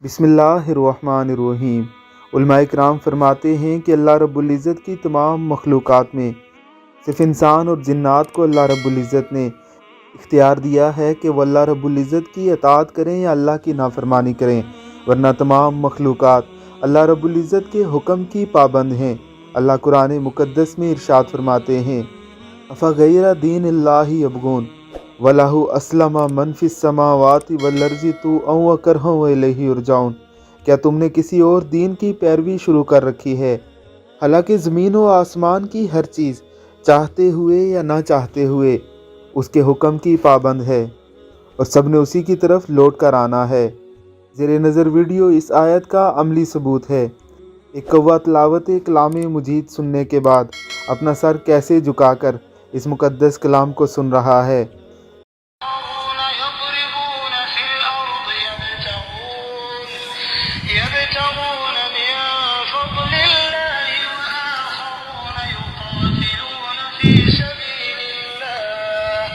بسم اللہ الرحمن الرحیم۔ علماء کرام فرماتے ہیں کہ اللہ رب العزت کی تمام مخلوقات میں صرف انسان اور جنات کو اللہ رب العزت نے اختیار دیا ہے کہ وہ اللہ رب العزت کی اطاعت کریں یا اللہ کی نافرمانی کریں، ورنہ تمام مخلوقات اللہ رب العزت کے حکم کی پابند ہیں۔ اللہ قرآن مقدس میں ارشاد فرماتے ہیں، افغیر دین اللہ یبغون وَلَهُ أَسْلَمَ مَنْ فِي السَّمَاوَاتِ وَالْأَرْضِ طَوْعًا وَكَرْهًا وَإِلَيْهِ يُرْجَعُونَ۔ کیا تم نے کسی اور دین کی پیروی شروع کر رکھی ہے؟ حالانکہ زمین و آسمان کی ہر چیز چاہتے ہوئے یا نہ چاہتے ہوئے اس کے حکم کی پابند ہے اور سب نے اسی کی طرف لوٹ کر آنا ہے۔ زیر نظر ویڈیو اس آیت کا عملی ثبوت ہے۔ ایک کوا تلاوت کلام مجید سننے کے بعد اپنا سر کیسے جھکا کر اس مقدس کلام کو سن رہا ہے۔ يبتغون من فضل الله وآخرون يقاتلون في سبيل الله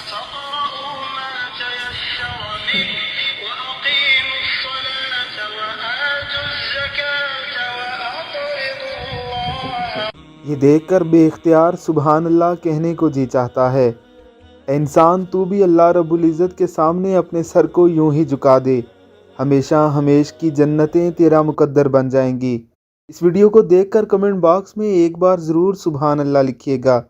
فاقرؤوا ما تيسر منه وأقيموا الصلاة وآتوا الزكاة وأقرضوا الله۔ یہ دیکھ کر بے اختیار سبحان اللہ کہنے کو جی چاہتا ہے۔ اے انسان، تو بھی اللہ رب العزت کے سامنے اپنے سر کو یوں ہی جھکا دے، ہمیشہ ہمیش کی جنتیں تیرا مقدر بن جائیں گی۔ اس ویڈیو کو دیکھ کر کمنٹ باکس میں ایک بار ضرور سبحان اللہ لکھیے گا۔